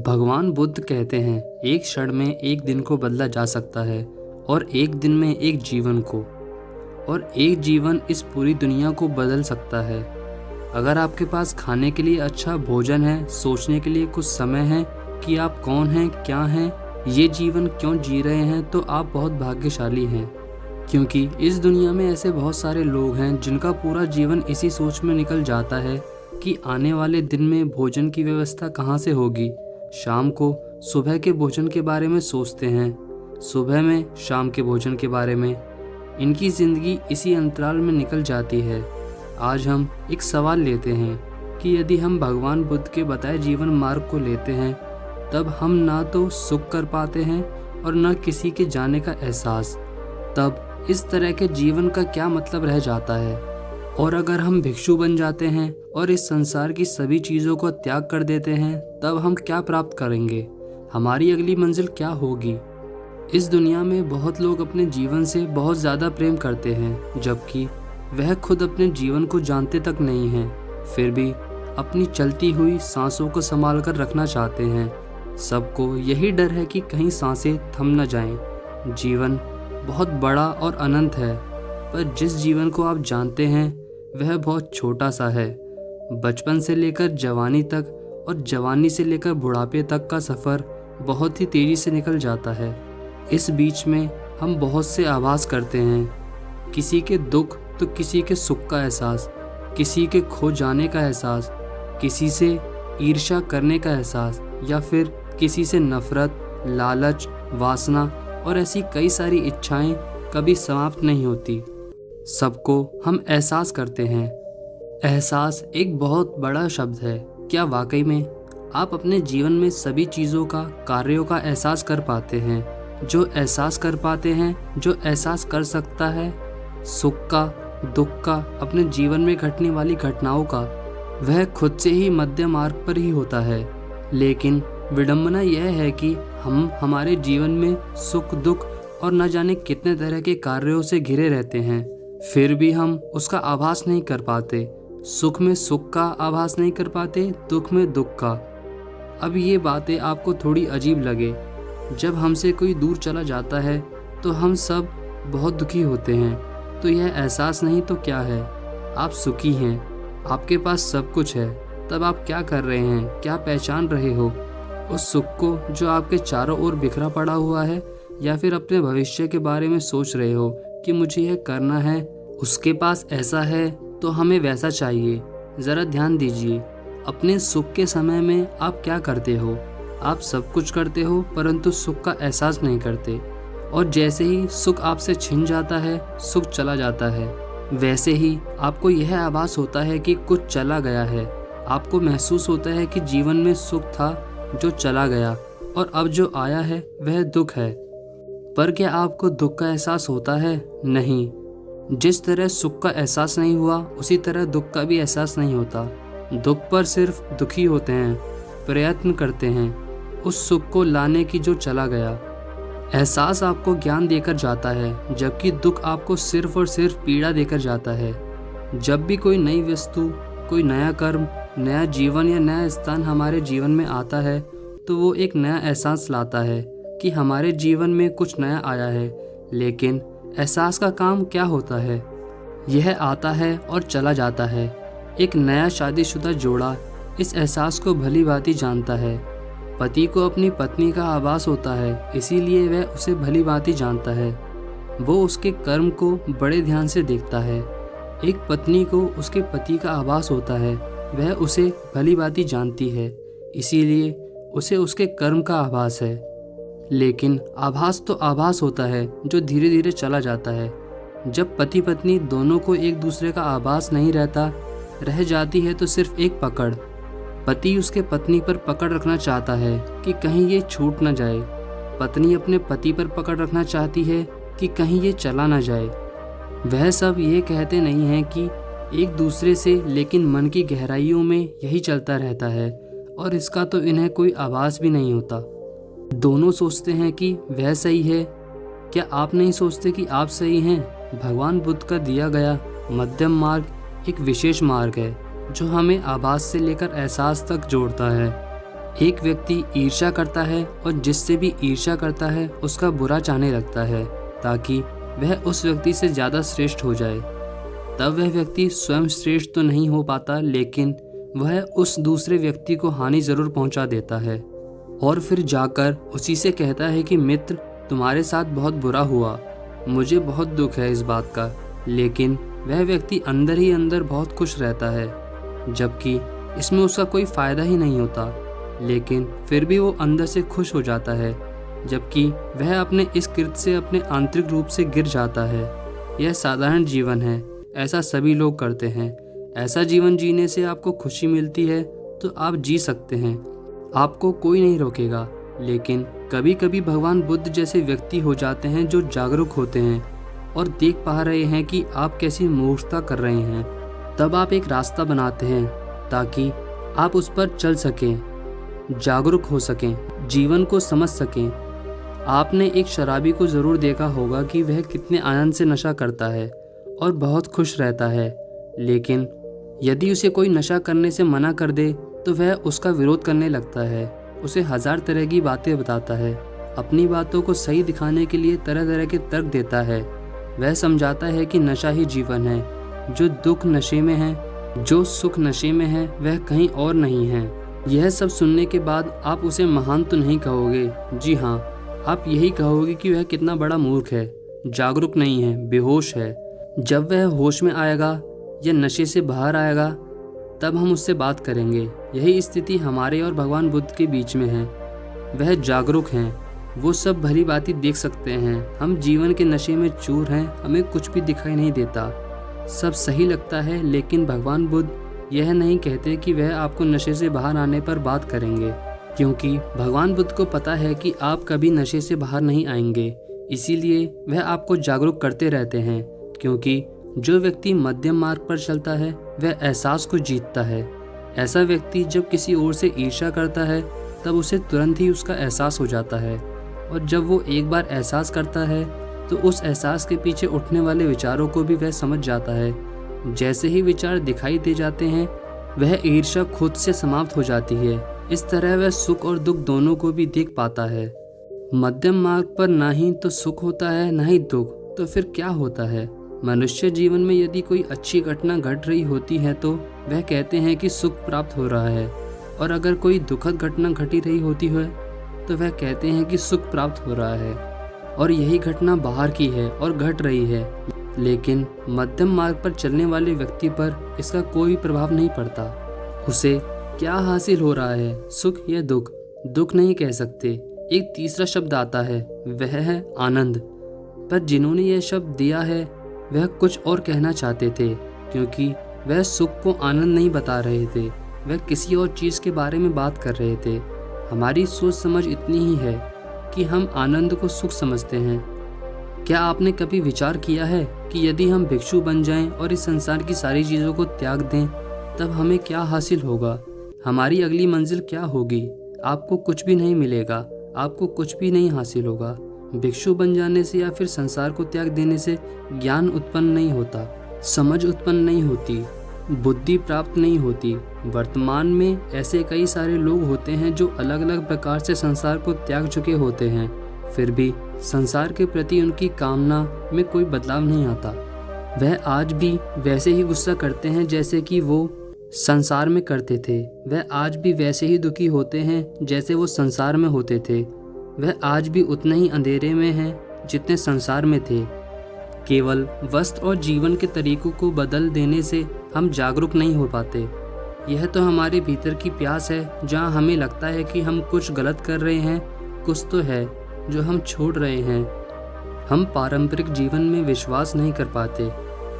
भगवान बुद्ध कहते हैं एक क्षण में एक दिन को बदला जा सकता है और एक दिन में एक जीवन को, और एक जीवन इस पूरी दुनिया को बदल सकता है। अगर आपके पास खाने के लिए अच्छा भोजन है, सोचने के लिए कुछ समय है कि आप कौन हैं, क्या हैं, ये जीवन क्यों जी रहे हैं, तो आप बहुत भाग्यशाली हैं। क्योंकि इस दुनिया में ऐसे बहुत सारे लोग हैं जिनका पूरा जीवन इसी सोच में निकल जाता है कि आने वाले दिन में भोजन की व्यवस्था कहाँ से होगी। शाम को सुबह के भोजन के बारे में सोचते हैं, सुबह में शाम के भोजन के बारे में। इनकी ज़िंदगी इसी अंतराल में निकल जाती है। आज हम एक सवाल लेते हैं कि यदि हम भगवान बुद्ध के बताए जीवन मार्ग को लेते हैं, तब हम ना तो सुख कर पाते हैं और न किसी के जाने का एहसास। तब इस तरह के जीवन का क्या मतलब रह जाता है। और अगर हम भिक्षु बन जाते हैं और इस संसार की सभी चीज़ों को त्याग कर देते हैं, तब हम क्या प्राप्त करेंगे, हमारी अगली मंजिल क्या होगी। इस दुनिया में बहुत लोग अपने जीवन से बहुत ज़्यादा प्रेम करते हैं, जबकि वह खुद अपने जीवन को जानते तक नहीं हैं। फिर भी अपनी चलती हुई सांसों को संभाल कर रखना चाहते हैं। सबको यही डर है कि कहीं सांसें थम न जाएं। जीवन बहुत बड़ा और अनंत है, पर जिस जीवन को आप जानते हैं वह बहुत छोटा सा है। बचपन से लेकर जवानी तक और जवानी से लेकर बुढ़ापे तक का सफ़र बहुत ही तेज़ी से निकल जाता है। इस बीच में हम बहुत से आभास करते हैं, किसी के दुख तो किसी के सुख का एहसास, किसी के खो जाने का एहसास, किसी से ईर्ष्या करने का एहसास, या फिर किसी से नफ़रत, लालच, वासना और ऐसी कई सारी इच्छाएं कभी समाप्त नहीं होती। सबको हम एहसास करते हैं। एहसास एक बहुत बड़ा शब्द है। क्या वाकई में आप अपने जीवन में सभी चीज़ों का, कार्यों का एहसास कर पाते हैं? जो एहसास कर पाते हैं, जो एहसास कर सकता है सुख का, दुख का, अपने जीवन में घटने वाली घटनाओं का, वह खुद से ही मध्य मार्ग पर ही होता है। लेकिन विडंबना यह है कि हम हमारे जीवन में सुख, दुख और न जाने कितने तरह के कार्यों से घिरे रहते हैं, फिर भी हम उसका आभास नहीं कर पाते। सुख में सुख का आभास नहीं कर पाते, दुख में दुख का। अब ये बातें आपको थोड़ी अजीब लगे। जब हमसे कोई दूर चला जाता है तो हम सब बहुत दुखी होते हैं। तो यह एहसास नहीं तो क्या है? आप सुखी हैं, आपके पास सब कुछ है, तब आप क्या कर रहे हैं, क्या पहचान रहे हो? उस सुख को जो आपके चारों ओर बिखरा पड़ा हुआ है, या फिर अपने भविष्य के बारे में सोच रहे हो कि मुझे यह करना है, उसके पास ऐसा है तो हमें वैसा चाहिए। ज़रा ध्यान दीजिए, अपने सुख के समय में आप क्या करते हो? आप सब कुछ करते हो, परंतु सुख का एहसास नहीं करते। और जैसे ही सुख आपसे छिन जाता है, सुख चला जाता है, वैसे ही आपको यह आभास होता है कि कुछ चला गया है। आपको महसूस होता है कि जीवन में सुख था जो चला गया, और अब जो आया है वह दुख है। पर क्या आपको दुख का एहसास होता है? नहीं। जिस तरह सुख का एहसास नहीं हुआ, उसी तरह दुख का भी एहसास नहीं होता। दुख पर सिर्फ दुखी होते हैं, प्रयत्न करते हैं उस सुख को लाने की जो चला गया। एहसास आपको ज्ञान देकर जाता है, जबकि दुख आपको सिर्फ और सिर्फ पीड़ा देकर जाता है। जब भी कोई नई वस्तु, कोई नया कर्म, नया जीवन या नया स्थान हमारे जीवन में आता है, तो वो एक नया एहसास लाता है कि हमारे जीवन में कुछ नया आया है। लेकिन एहसास का काम क्या होता है? यह आता है और चला जाता है। एक नया शादीशुदा जोड़ा इस एहसास को भली भांति जानता है। पति को अपनी पत्नी का आभास होता है, इसीलिए वह उसे भली भांति जानता है। वो उसके कर्म को बड़े ध्यान से देखता है। एक पत्नी को उसके पति का आभास होता है, वह उसे भली भांति जानती है, इसीलिए उसे उसके कर्म का आभास है। लेकिन आभास तो आभास होता है जो धीरे धीरे चला जाता है। जब पति पत्नी दोनों को एक दूसरे का आभास नहीं रहता, रह जाती है तो सिर्फ एक पकड़। पति उसके पत्नी पर पकड़ रखना चाहता है कि कहीं ये छूट न जाए। पत्नी अपने पति पर पकड़ रखना चाहती है कि कहीं ये चला न जाए। वह सब ये कहते नहीं हैं कि एक दूसरे से, लेकिन मन की गहराइयों में यही चलता रहता है, और इसका तो इन्हें कोई आभास भी नहीं होता। दोनों सोचते हैं कि वह सही है। क्या आप नहीं सोचते कि आप सही हैं? भगवान बुद्ध का दिया गया मध्यम मार्ग एक विशेष मार्ग है जो हमें आभास से लेकर एहसास तक जोड़ता है। एक व्यक्ति ईर्ष्या करता है और जिससे भी ईर्ष्या करता है उसका बुरा चाहने लगता है ताकि वह उस व्यक्ति से ज़्यादा श्रेष्ठ हो जाए। तब वह व्यक्ति स्वयं श्रेष्ठ तो नहीं हो पाता, लेकिन वह उस दूसरे व्यक्ति को हानि ज़रूर पहुंचा देता है और फिर जाकर उसी से कहता है कि मित्र, तुम्हारे साथ बहुत बुरा हुआ, मुझे बहुत दुख है इस बात का। लेकिन वह व्यक्ति अंदर ही अंदर बहुत खुश रहता है, जबकि इसमें उसका कोई फ़ायदा ही नहीं होता, लेकिन फिर भी वो अंदर से खुश हो जाता है, जबकि वह अपने इस कृत्य से अपने आंतरिक रूप से गिर जाता है। यह साधारण जीवन है, ऐसा सभी लोग करते हैं। ऐसा जीवन जीने से आपको खुशी मिलती है तो आप जी सकते हैं, आपको कोई नहीं रोकेगा। लेकिन कभी कभी भगवान बुद्ध जैसे व्यक्ति हो जाते हैं जो जागरूक होते हैं और देख पा रहे हैं कि आप कैसी मूर्खता कर रहे हैं। तब आप एक रास्ता बनाते हैं ताकि आप उस पर चल सकें, जागरूक हो सकें, जीवन को समझ सकें। आपने एक शराबी को ज़रूर देखा होगा कि वह कितने आनंद से नशा करता है और बहुत खुश रहता है, लेकिन यदि उसे कोई नशा करने से मना कर दे तो वह उसका विरोध करने लगता है, उसे हज़ार तरह की बातें बताता है, अपनी बातों को सही दिखाने के लिए तरह तरह के तर्क देता है। वह समझाता है कि नशा ही जीवन है, जो दुख नशे में है, जो सुख नशे में है, वह कहीं और नहीं है। यह सब सुनने के बाद आप उसे महान तो नहीं कहोगे, जी हाँ, आप यही कहोगे कि वह कितना बड़ा मूर्ख है, जागरूक नहीं है, बेहोश है। जब वह होश में आएगा या नशे से बाहर आएगा तब हम उससे बात करेंगे। यही स्थिति हमारे और भगवान बुद्ध के बीच में है। वह जागरूक हैं, वो सब भली भांति देख सकते हैं। हम जीवन के नशे में चूर हैं, हमें कुछ भी दिखाई नहीं देता, सब सही लगता है। लेकिन भगवान बुद्ध यह नहीं कहते कि वह आपको नशे से बाहर आने पर बात करेंगे, क्योंकि भगवान बुद्ध को पता है कि आप कभी नशे से बाहर नहीं आएंगे। इसीलिए वह आपको जागरूक करते रहते हैं, क्योंकि जो व्यक्ति मध्यम मार्ग पर चलता है वह एहसास को जीतता है। ऐसा व्यक्ति जब किसी और से ईर्ष्या करता है तब उसे तुरंत ही उसका एहसास हो जाता है, और जब वो एक बार एहसास करता है तो उस एहसास के पीछे उठने वाले विचारों को भी वह समझ जाता है। जैसे ही विचार दिखाई दे जाते हैं वह ईर्ष्या खुद से समाप्त हो जाती है। इस तरह वह सुख और दुख दोनों को भी देख पाता है। मध्यम मार्ग पर ना ही तो सुख होता है ना ही दुख, तो फिर क्या होता है? मनुष्य जीवन में यदि कोई अच्छी घटना घट रही होती है तो वह कहते हैं कि सुख प्राप्त हो रहा है, और अगर कोई दुखद घटना घटी रही होती है तो वह कहते हैं कि सुख प्राप्त हो रहा है, और यही घटना बाहर की है और घट रही है। लेकिन मध्यम मार्ग पर चलने वाले व्यक्ति पर इसका कोई प्रभाव नहीं पड़ता। उसे क्या हासिल हो रहा है, सुख या दुख? दुख नहीं कह सकते। एक तीसरा शब्द आता है, वह है आनंद। पर जिन्होंने यह शब्द दिया है वह कुछ और कहना चाहते थे, क्योंकि वह सुख को आनंद नहीं बता रहे थे, वह किसी और चीज़ के बारे में बात कर रहे थे। हमारी सोच समझ इतनी ही है कि हम आनंद को सुख समझते हैं। क्या आपने कभी विचार किया है कि यदि हम भिक्षु बन जाएं और इस संसार की सारी चीज़ों को त्याग दें तब हमें क्या हासिल होगा? हमारी अगली मंजिल क्या होगी? आपको कुछ भी नहीं मिलेगा, आपको कुछ भी नहीं हासिल होगा। भिक्षु बन जाने से या फिर संसार को त्याग देने से ज्ञान उत्पन्न नहीं होता, समझ उत्पन्न नहीं होती, बुद्धि प्राप्त नहीं होती। वर्तमान में ऐसे कई सारे लोग होते हैं जो अलग अलग प्रकार से संसार को त्याग चुके होते हैं, फिर भी संसार के प्रति उनकी कामना में कोई बदलाव नहीं आता। वह आज भी वैसे ही गुस्सा करते हैं जैसे कि वो संसार में करते थे। वह आज भी वैसे ही दुखी होते हैं जैसे वो संसार में होते थे। वह आज भी उतने ही अंधेरे में हैं जितने संसार में थे। केवल वस्त्र और जीवन के तरीकों को बदल देने से हम जागरूक नहीं हो पाते। यह तो हमारे भीतर की प्यास है, जहाँ हमें लगता है कि हम कुछ गलत कर रहे हैं, कुछ तो है जो हम छोड़ रहे हैं। हम पारंपरिक जीवन में विश्वास नहीं कर पाते।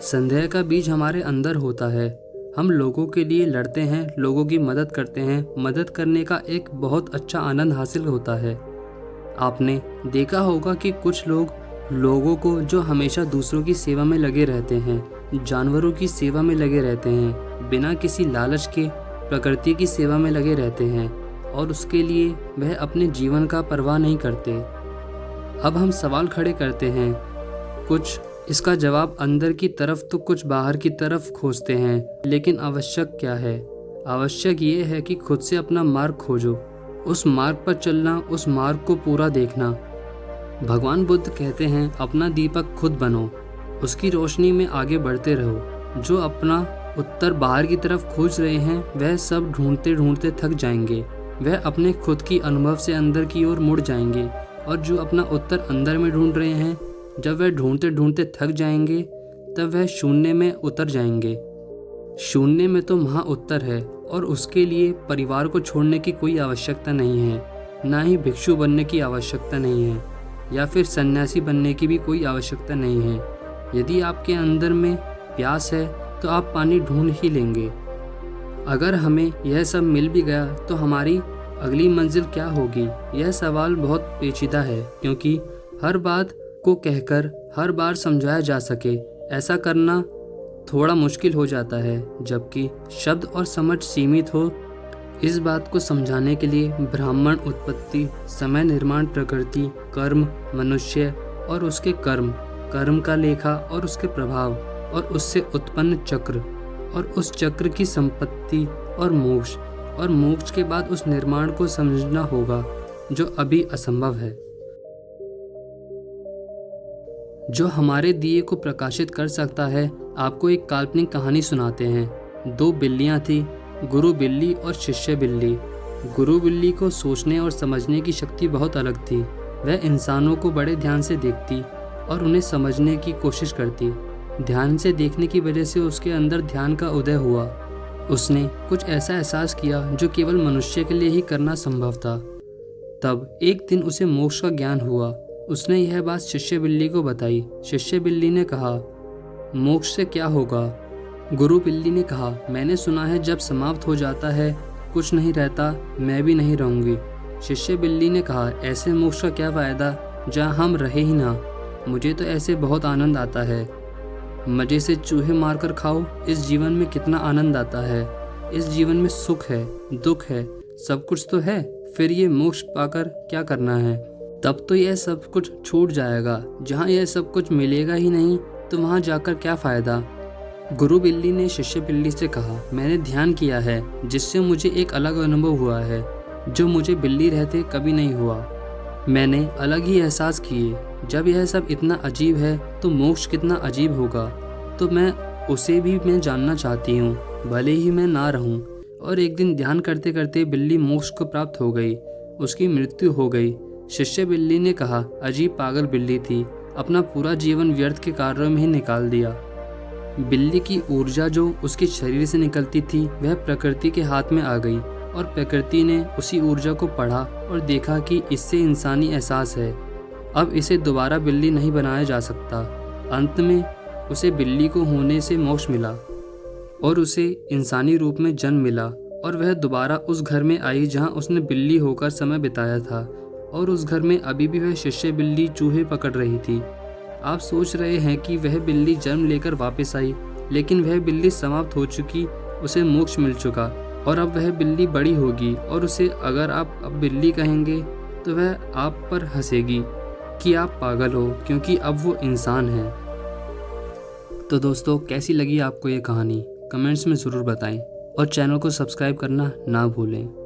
संदेह का बीज हमारे अंदर होता है। हम लोगों के लिए लड़ते हैं, लोगों की मदद करते हैं। मदद करने का एक बहुत अच्छा आनंद हासिल होता है। आपने देखा होगा कि कुछ लोगों को जो हमेशा दूसरों की सेवा में लगे रहते हैं, जानवरों की सेवा में लगे रहते हैं, बिना किसी लालच के प्रकृति की सेवा में लगे रहते हैं, और उसके लिए वह अपने जीवन का परवाह नहीं करते। अब हम सवाल खड़े करते हैं, कुछ इसका जवाब अंदर की तरफ तो कुछ बाहर की तरफ खोजते हैं। लेकिन आवश्यक क्या है? आवश्यक ये है कि खुद से अपना मार्ग खोजो। उस मार्ग पर चलना, उस मार्ग को पूरा देखना। भगवान बुद्ध कहते हैं, अपना दीपक खुद बनो, उसकी रोशनी में आगे बढ़ते रहो। जो अपना उत्तर बाहर की तरफ खोज रहे हैं वह सब ढूंढते ढूंढते थक जाएंगे, वह अपने खुद की अनुभव से अंदर की ओर मुड़ जाएंगे। और जो अपना उत्तर अंदर में ढूंढ रहे हैं, जब वह ढूंढते ढूंढते थक जाएंगे तब वह शून्य में उतर जाएंगे। शून्य में तो महा उत्तर है और उसके लिए परिवार को छोड़ने की कोई आवश्यकता नहीं है, ना ही भिक्षु बनने की आवश्यकता नहीं है या फिर सन्यासी बनने की भी कोई आवश्यकता नहीं है। यदि आपके अंदर में प्यास है तो आप पानी ढूंढ ही लेंगे। अगर हमें यह सब मिल भी गया तो हमारी अगली मंजिल क्या होगी? यह सवाल बहुत पेचीदा है, क्योंकि हर बात को कहकर हर बार समझाया जा सके ऐसा करना थोड़ा मुश्किल हो जाता है, जबकि शब्द और समझ सीमित हो। इस बात को समझाने के लिए ब्राह्मण उत्पत्ति, समय निर्माण, प्रकृति, कर्म, मनुष्य और उसके कर्म, कर्म का लेखा और उसके प्रभाव, और उससे उत्पन्न चक्र, और उस चक्र की संपत्ति और मोक्ष के बाद उस निर्माण को समझना होगा जो अभी असंभव है। जो हमारे दिए को प्रकाशित कर सकता है। आपको एक काल्पनिक कहानी सुनाते हैं। 2 बिल्लियां थी, गुरु बिल्ली और शिष्य बिल्ली। गुरु बिल्ली को सोचने और समझने की शक्ति बहुत अलग थी। वह इंसानों को बड़े ध्यान से देखती और उन्हें समझने की कोशिश करती। ध्यान से देखने की वजह से उसके अंदर ध्यान का उदय हुआ। उसने कुछ ऐसा एहसास किया जो केवल मनुष्य के लिए ही करना संभव था। तब एक दिन उसे मोक्ष का ज्ञान हुआ। उसने यह बात शिष्य बिल्ली को बताई। शिष्य बिल्ली ने कहा, मोक्ष से क्या होगा? गुरु बिल्ली ने कहा, मैंने सुना है जब समाप्त हो जाता है कुछ नहीं रहता, मैं भी नहीं रहूंगी। शिष्य बिल्ली ने कहा, ऐसे मोक्ष का क्या फ़ायदा जहाँ हम रहे ही ना। मुझे तो ऐसे बहुत आनंद आता है। मज़े से चूहे मारकर खाओ, इस जीवन में कितना आनंद आता है। इस जीवन में सुख है, दुख है, सब कुछ तो है। फिर ये मोक्ष पाकर क्या करना है? तब तो यह सब कुछ छूट जाएगा। जहाँ यह सब कुछ मिलेगा ही नहीं तो वहाँ जाकर क्या फ़ायदा? गुरु बिल्ली ने शिष्य बिल्ली से कहा, मैंने ध्यान किया है जिससे मुझे एक अलग अनुभव हुआ है जो मुझे बिल्ली रहते कभी नहीं हुआ। मैंने अलग ही एहसास किए। जब यह सब इतना अजीब है तो मोक्ष कितना अजीब होगा। तो मैं उसे भी मैं जानना चाहती हूँ, भले ही मैं ना रहूँ। और एक दिन ध्यान करते करते बिल्ली मोक्ष को प्राप्त हो गई, उसकी मृत्यु हो गई। शिष्य बिल्ली ने कहा, अजीब पागल बिल्ली थी, अपना पूरा जीवन व्यर्थ के कार्यों में ही निकाल दिया। बिल्ली की ऊर्जा जो उसके शरीर से निकलती थी वह प्रकृति के हाथ में आ गई, और प्रकृति ने उसी ऊर्जा को पढ़ा और देखा कि इससे इंसानी एहसास है। अब इसे दोबारा बिल्ली नहीं बनाया जा सकता। अंत में उसे बिल्ली को होने से मोक्ष मिला और उसे इंसानी रूप में जन्म मिला, और वह दोबारा उस घर में आई जहां उसने बिल्ली होकर समय बिताया था। और उस घर में अभी भी वह शिष्य बिल्ली चूहे पकड़ रही थी। आप सोच रहे हैं कि वह बिल्ली जन्म लेकर वापस आई, लेकिन वह बिल्ली समाप्त हो चुकी, उसे मोक्ष मिल चुका, और अब वह बिल्ली बड़ी होगी और उसे अगर आप अब बिल्ली कहेंगे तो वह आप पर हंसेगी कि आप पागल हो, क्योंकि अब वो इंसान है। तो दोस्तों, कैसी लगी आपको ये कहानी? कमेंट्स में ज़रूर बताएं और चैनल को सब्सक्राइब करना ना भूलें।